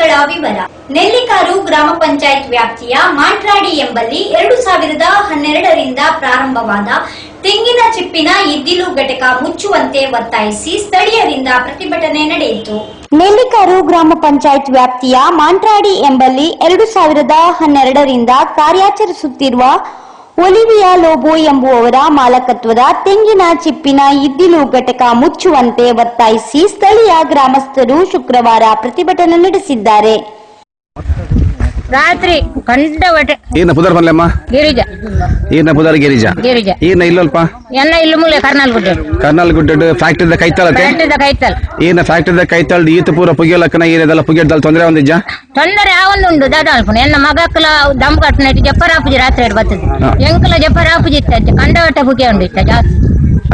ವಾರ್ತೆಗಳ ವಿವರ. ನೆಲ್ಲಿಕಾರು ಗ್ರಾಮ ಪಂಚಾಯತ್ ವ್ಯಾಪ್ತಿಯ ಮಾಂಟ್ರಾಡಿ ಎಂಬಲ್ಲಿ 2012ರಿಂದ ಪ್ರಾರಂಭವಾದ ತೆಂಗಿನ ಚಿಪ್ಪಿನ ಇದ್ದಿಲು ಘಟಕ ಮುಚ್ಚುವಂತೆ ಒತ್ತಾಯಿಸಿ ಸ್ಥಳೀಯರಿಂದ ಪ್ರತಿಭಟನೆ ನಡೆಯಿತು. ನೆಲ್ಲಿಕಾರು ಗ್ರಾಮ ಪಂಚಾಯತ್ ವ್ಯಾಪ್ತಿಯ ಮಾಂಟ್ರಾಡಿ ಎಂಬಲ್ಲಿ 2012ರಿಂದ ಕಾರ್ಯಾಚರಿಸುತ್ತಿರುವ ಒಲಿವಿಯಾ ಲೋಬೋ ಎಂಬುವವರ ಮಾಲಕತ್ವದ ತೆಂಗಿನ ಚಿಪ್ಪಿನ ಇದ್ದಿಲು ಘಟಕ ಮುಚ್ಚುವಂತೆ ಒತ್ತಾಯಿಸಿ ಸ್ಥಳೀಯ ಗ್ರಾಮಸ್ಥರು ಶುಕ್ರವಾರ ಪ್ರತಿಭಟನೆ ನಡೆಸಿದ್ದಾರೆ. ರಾತ್ರಿ ಕಂಡವಟೆ ಈನ ಪುದರ್ ಬಲ್ಲಮ್ಮ ಗಿರಿಜಾ ಈನ ಪುದರ್ ಗಿರಿಜಾ ಗಿರಿಜಾ ಈನ ಇಲ್ಲಲ್ಪ ಎನ್ನ ಇಲ್ಲ ಮುಲೆ ಕರ್ನಾಲ್ ಗುಡ್ಡ ಫ್ಯಾಕ್ಟರಿದ ಕೈತಾಳತೆ ಈನ ಫ್ಯಾಕ್ಟರಿದ ಕೈತಾಳ್ ಈತ ಪೂರ ಪುಗಿಯಲಕ್ಕನ ಈನದೆಲ್ಲ ಪುಗಿಯದಲ್ಲ ತೊಂದರೆ ಒಂದಿಜ್ಜ ತೊಂದರೆ ಯಾವೊಂದುಂಡು ದಾದಾಳ್ಪುಣ ಎನ್ನ ಮಗಕ್ಕಲ ದಮ್ ಕಟ್ಟನ ಜಪ್ಪರಾಪುಜಿ ರಾತ್ರಿ ಬರ್ತದೆ ಎಂಕಲ ಜಪ್ಪರಾಪುಜಿ ಇತ್ತ ಕಂಡವಟ ಪುಗಿ ಉಂಡು ಇತ್ತ ಜಾಸ್ತಿ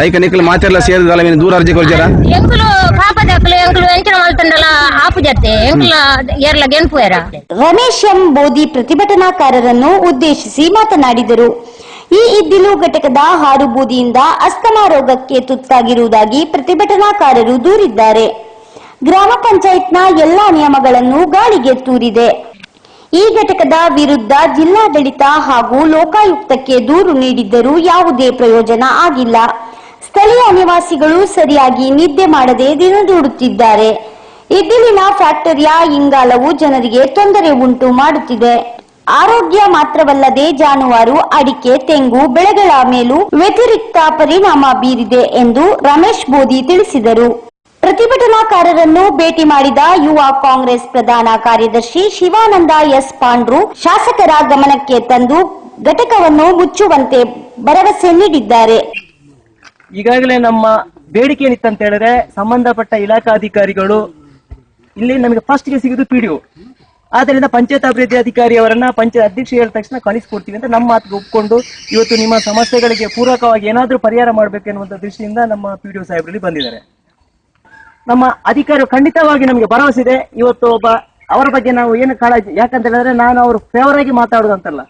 ಐಕ ನಿಕಲ್ ಮಾತೆಲ್ಲ ಸೇರಿದಲ್ಲ ನೀನು ದೂರ ಅರ್ಜಿ ಕೊಡ್ಜಾರ ಎಂಕಲು ಪಾಪದಕ್ಕಲು ಎಂಕಲು ಎಂಚಿನ ಮಲ್ತಂಡಲ ಆಪುಜತ್ತೆ ಎಂಕಲ ಏರ್ಲ ಗೆನ್ಪು ಏರ. ರಮೇಶ್ ಎಂ ಬೋದಿ ಪ್ರತಿಭಟನಾಕಾರರನ್ನು ಉದ್ದೇಶಿಸಿ ಮಾತನಾಡಿದರು. ಈ ಇದ್ದಿಲು ಘಟಕದ ಹಾರು ಬೂದಿಯಿಂದ ಅಸ್ತಮಾ ರೋಗಕ್ಕೆ ತುತ್ತಾಗಿರುವುದಾಗಿ ಪ್ರತಿಭಟನಾಕಾರರು ದೂರಿದ್ದಾರೆ. ಗ್ರಾಮ ಪಂಚಾಯತ್ನ ಎಲ್ಲಾ ನಿಯಮಗಳನ್ನು ಗಾಳಿಗೆ ತೂರಿದೆ. ಈ ಘಟಕದ ವಿರುದ್ಧ ಜಿಲ್ಲಾಡಳಿತ ಹಾಗೂ ಲೋಕಾಯುಕ್ತಕ್ಕೆ ದೂರು ನೀಡಿದ್ದರೂ ಯಾವುದೇ ಪ್ರಯೋಜನ ಆಗಿಲ್ಲ. ಸ್ಥಳೀಯ ನಿವಾಸಿಗಳು ಸರಿಯಾಗಿ ನಿದ್ದೆ ಮಾಡದೆ ದಿನದೂಡುತ್ತಿದ್ದಾರೆ. ಇದ್ದಿಲಿನ ಫ್ಯಾಕ್ಟರಿಯ ಇಂಗಾಲವು ಜನರಿಗೆ ತೊಂದರೆ ಉಂಟು ಮಾಡುತ್ತಿದೆ. ಆರೋಗ್ಯ ಮಾತ್ರವಲ್ಲದೆ ಜಾನುವಾರು, ಅಡಿಕೆ, ತೆಂಗು ಬೆಳೆಗಳ ಮೇಲೂ ವ್ಯತಿರಿಕ್ತ ಪರಿಣಾಮ ಬೀರಿದೆ ಎಂದು ರಮೇಶ್ ಬೋದಿ ತಿಳಿಸಿದರು. ಪ್ರತಿಭಟನಾಕಾರರನ್ನು ಭೇಟಿ ಮಾಡಿದ ಯುವ ಕಾಂಗ್ರೆಸ್ ಪ್ರಧಾನ ಕಾರ್ಯದರ್ಶಿ ಶಿವಾನಂದ ಎಸ್ ಪಾಂಡ್ರು ಶಾಸಕರ ಗಮನಕ್ಕೆ ತಂದು ಘಟಕವನ್ನು ಮುಚ್ಚುವಂತೆ ಭರವಸೆ ನೀಡಿದ್ದಾರೆ. ಈಗಾಗಲೇ ನಮ್ಮ ಬೇಡಿಕೆ ಏನಿತ್ತಂತ ಹೇಳಿದ್ರೆ ಸಂಬಂಧಪಟ್ಟ ಇಲಾಖಾಧಿಕಾರಿಗಳು ಇಲ್ಲಿ ನಮಗೆ ಫಸ್ಟ್ ಗೆ ಸಿಗುದು ಪಿಡಿಒ, ಆದ್ದರಿಂದ ಪಂಚಾಯತ್ ಅಭಿವೃದ್ಧಿ ಅಧಿಕಾರಿ ಅವರನ್ನ ಪಂಚಾಯತ್ ಅಧ್ಯಕ್ಷ ಹೇಳಿದ ತಕ್ಷಣ ಕಳಿಸ್ಕೊಡ್ತೀವಿ ಅಂತ ನಮ್ಮ ಮಾತಿಗೆ ಒಪ್ಪಿಕೊಂಡು ಇವತ್ತು ನಿಮ್ಮ ಸಮಸ್ಯೆಗಳಿಗೆ ಪೂರಕವಾಗಿ ಏನಾದ್ರೂ ಪರಿಹಾರ ಮಾಡಬೇಕೆನ್ನುವಂತ ದೃಷ್ಟಿಯಿಂದ ನಮ್ಮ ಪಿಡಿಒ ಸಾಹೇಬರಲ್ಲಿ ಬಂದಿದ್ದಾರೆ. ನಮ್ಮ ಅಧಿಕಾರಿಗಳು ಖಂಡಿತವಾಗಿ ನಮಗೆ ಭರವಸೆ ಇದೆ. ಇವತ್ತು ಒಬ್ಬ ಅವರ ಬಗ್ಗೆ ನಾವು ಏನು ಕಾಳಜಿ, ಯಾಕಂತ ಹೇಳಿದ್ರೆ ನಾನು ಅವರು ಫೇವರ್ ಆಗಿ ಮಾತಾಡೋದಂತಲ್ಲ,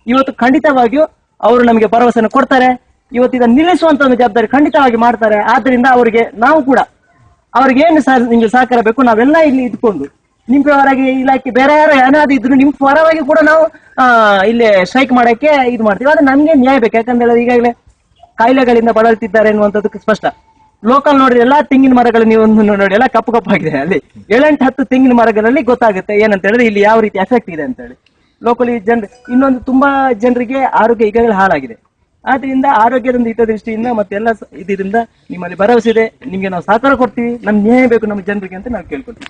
ಇವತ್ತು ಖಂಡಿತವಾಗಿಯೂ ಅವರು ನಮಗೆ ಭರವಸೆಯನ್ನು ಕೊಡ್ತಾರೆ. ಇವತ್ತು ಇದನ್ನು ನಿಲ್ಲಿಸುವಂತ ಒಂದು ಜವಾಬ್ದಾರಿ ಖಂಡಿತವಾಗಿ ಮಾಡ್ತಾರೆ. ಆದ್ರಿಂದ ಅವರಿಗೆ ನಾವು ಕೂಡ ಅವ್ರಿಗೆ ಏನು ನಿಮ್ಗೆ ಸಹಕಾರ ಬೇಕು ನಾವೆಲ್ಲ ಇಲ್ಲಿ ಇದ್ಕೊಂಡು ನಿಮ್ ಪರವಾಗಿ ಇಲಾಖೆ ಬೇರೆ ಯಾರು ಏನಾದ್ರು ಇದ್ರು ನಿಮ್ ಪರವಾಗಿ ಕೂಡ ನಾವು ಇಲ್ಲಿ ಸ್ಟ್ರೈಕ್ ಮಾಡಕ್ಕೆ ಇದು ಮಾಡ್ತೀವಿ. ಆದ್ರೆ ನಮ್ಗೆ ನ್ಯಾಯ ಬೇಕು. ಯಾಕಂದ್ರೆ ಈಗಾಗಲೇ ಕಾಯಿಲೆಗಳಿಂದ ಬಳಲ್ತಿದ್ದಾರೆ ಎನ್ನುವಂಥದ್ದು ಸ್ಪಷ್ಟ. ಲೋಕಲ್ ನೋಡಿದ್ರೆ ಎಲ್ಲಾ ತೆಂಗಿನ ಮರಗಳು ನೀವು ನೋಡಿ ಎಲ್ಲ ಕಪ್ಪು ಕಪ್ಪಾಗಿದೆ. ಅಲ್ಲಿ 7-10 ತೆಂಗಿನ ಮರಗಳಲ್ಲಿ ಗೊತ್ತಾಗುತ್ತೆ ಏನಂತ ಹೇಳಿದ್ರೆ ಇಲ್ಲಿ ಯಾವ ರೀತಿ ಎಫೆಕ್ಟ್ ಇದೆ ಅಂತ ಹೇಳಿ. ಲೋಕಲಿ ಇನ್ನೊಂದು ತುಂಬಾ ಜನರಿಗೆ ಆರೋಗ್ಯ ಈಗಾಗಲೇ ಹಾಳಾಗಿದೆ. ಆದ್ರಿಂದ ಆರೋಗ್ಯದ ಹಿತದೃಷ್ಟಿಯಿಂದ ಮತ್ತೆಲ್ಲ ಇದರಿಂದ ನಿಮ್ಮಲ್ಲಿ ಭರವಸೆ ಇದೆ, ನಿಮ್ಗೆ ನಾವು ಸಹಕಾರ ಕೊಡ್ತೀವಿ, ನಮ್ಗೆ ನ್ಯಾಯ ಬೇಕು ನಮ್ಮ ಜನರಿಗೆ ಅಂತ ನಾವು ಕೇಳ್ಕೊಳ್ತೀವಿ.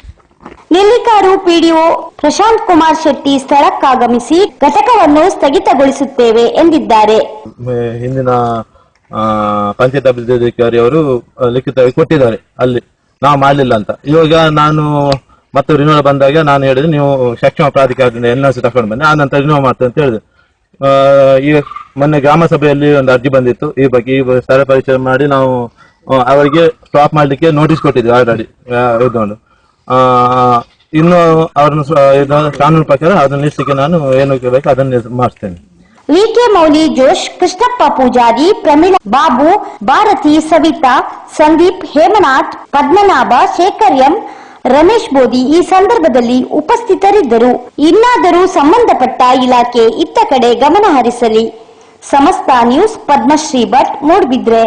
ನೆಲ್ಲಿಕಾರು ಪಿಡಿಒ ಪ್ರಶಾಂತ್ ಕುಮಾರ್ ಶೆಟ್ಟಿ ಸ್ಥಳಕ್ಕಾಗಮಿಸಿ ಘಟಕವನ್ನು ಸ್ಥಗಿತಗೊಳಿಸುತ್ತೇವೆ ಎಂದಿದ್ದಾರೆ. ಹಿಂದಿನ ಪಂಚಾಯತ್ ಅಭಿವೃದ್ಧಿ ಅಧಿಕಾರಿ ಅವರು ಲಿಖಿತವಾಗಿ ಕೊಟ್ಟಿದ್ದಾರೆ, ಅಲ್ಲಿ ನಾವು ಮಾಡಲಿಲ್ಲ ಅಂತ. ಇವಾಗ ನಾನು ಮತ್ತೆ ರಿನ್ಯೂವಲ್ ಬಂದಾಗ ನಾನು ಹೇಳಿದ್ರೆ ನೀವು ಸಕ್ಷಮ ಪ್ರಾಧಿಕಾರದಿಂದ NOC ತಗೊಂಡು ಬನ್ನಿ, ಆ ನಂತರ ರಿನ್ಯೂವಲ್ ಮಾಡ್ತೇವೆ ಅಂತ ಹೇಳಿದೆ. ಈಗ ಮೊನ್ನೆ ಗ್ರಾಮ ಸಭೆಯಲ್ಲಿ ಒಂದು ಅರ್ಜಿ ಬಂದಿತ್ತು ಈ ಬಗ್ಗೆ. ಈ ಸ್ಥಳ ಪರಿಚಯ ಮಾಡಿ ನಾವು ಅವರಿಗೆ ಸ್ಟಾಪ್ ಮಾಡ್ಲಿಕ್ಕೆ ನೋಟಿಸ್ ಕೊಟ್ಟಿದ್ವಿ ಆಲ್ರೆಡಿ ಇದ್ಕೊಂಡು. ಇನ್ನು ಅವ್ರನ್ನ ಕಾನೂನು ಪ್ರಕಾರ ಅದನ್ನ ನಿಲ್ಲಿಸಲಿಕ್ಕೆ ನಾನು ಏನು ಬೇಕು ಅದನ್ನ ಮಾಡಿಸ್ತೇನೆ. ವಿಕೆ ಮೌಲಿ, ಜೋಶ್, ಕೃಷ್ಣಪ್ಪ ಪೂಜಾರಿ, ಪ್ರಮೀಳಾ, ಬಾಬು, ಭಾರತಿ, ಸವಿತಾ, ಸಂದೀಪ್, ಹೇಮನಾಥ್, ಪದ್ಮನಾಭ, ಶೇಖರ್ ಎಂ, ರಮೇಶ್ ಬೋದಿ ಈ ಸಂದರ್ಭದಲ್ಲಿ ಉಪಸ್ಥಿತರಿದ್ದರು. ಇನ್ನಾದರೂ ಸಂಬಂಧಪಟ್ಟ ಇಲಾಖೆ ಇತ್ತ ಕಡೆ ಗಮನ ಹರಿಸಲಿ. ಸಮಸ್ತ ನ್ಯೂಸ್, ಪದ್ಮಶ್ರೀ ಭಟ್, ಮೂಡ್ಬಿದ್ರೆ.